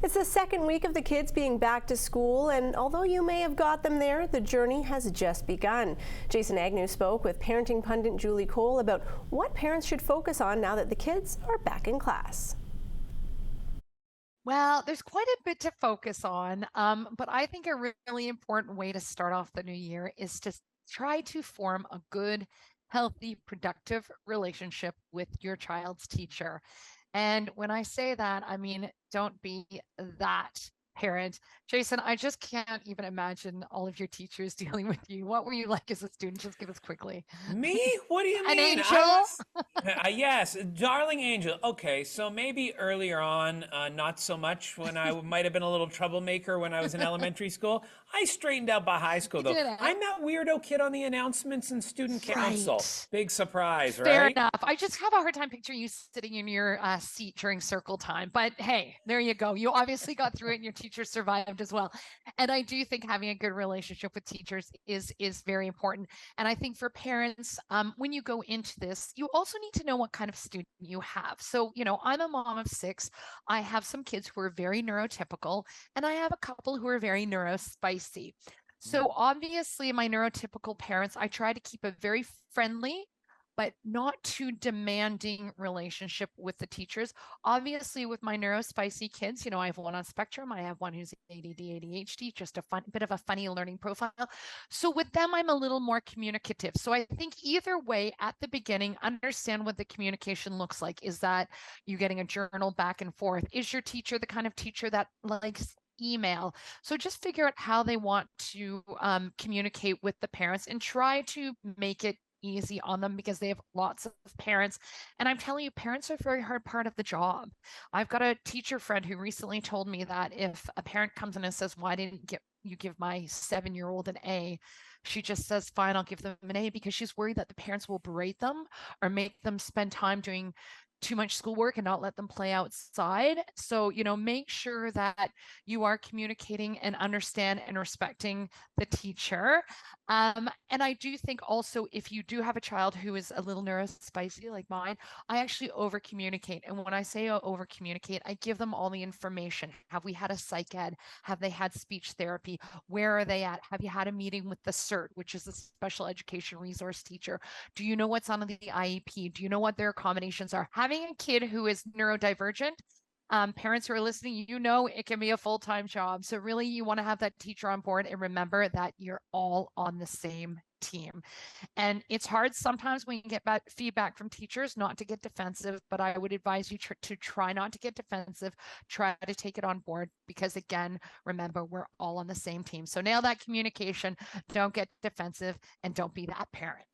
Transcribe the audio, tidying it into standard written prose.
It's the second week of the kids being back to school, and although you may have got them there, the journey has just begun. Jason Agnew spoke with parenting pundit Julie Cole about what parents should focus on now that the kids are back in class. Well, there's quite a bit to focus on, but I think a really important way to start off the new year is to try to form a good, healthy, productive relationship with your child's teacher. And when I say that, I mean, don't be that parent. Jason, I just can't even imagine all of your teachers dealing with you. What were you like as a student? Just give us quickly. Me? What do you An mean? angel? Yes, darling angel. Okay, so maybe earlier on, not so much when I might have been a little troublemaker when I was in elementary school. I straightened out by high school, You though. did it. I'm that weirdo kid on the announcements and student council. Right. Big surprise, Fair right? enough. I just have a hard time picturing you sitting in your seat during circle time. But hey, there you go. You obviously got through it and your teacher survived as well. And I do think having a good relationship with teachers is very important. And I think for parents, when you go into this, you also need to know what kind of student you have. So, I'm a mom of six. I have some kids who are very neurotypical, and I have a couple who are very neurospicy. So obviously, my neurotypical parents, I try to keep a very friendly but not too demanding relationship with the teachers. Obviously, with my neurospicy kids, I have one on spectrum. I have one who's ADD, ADHD, just a bit of a funny learning profile. So with them, I'm a little more communicative. So I think either way, at the beginning, understand what the communication looks like. Is that you getting a journal back and forth? Is your teacher the kind of teacher that likes email? So just figure out how they want to communicate with the parents and try to make it easy on them because they have lots of parents. And I'm telling you, parents are a very hard part of the job. I've got a teacher friend who recently told me that if a parent comes in and says, why didn't you give my 7-year-old an A? She just says, fine, I'll give them an A, because she's worried that the parents will berate them or make them spend time doing too much schoolwork and not let them play outside. So, make sure that you are communicating and understand and respecting the teacher. And I do think also, if you do have a child who is a little neurospicy like mine, I actually over communicate. And when I say over communicate, I give them all the information. Have we had a psych ed? Have they had speech therapy? Where are they at? Have you had a meeting with the CERT, which is a special education resource teacher? Do you know what's on the IEP? Do you know what their accommodations are? Having a kid who is neurodivergent, parents who are listening, it can be a full-time job. So really, you want to have that teacher on board and remember that you're all on the same team. And it's hard sometimes when you get bad feedback from teachers not to get defensive, but I would advise you to try not to get defensive, try to take it on board, because again, remember, we're all on the same team. So nail that communication, don't get defensive, and don't be that parent.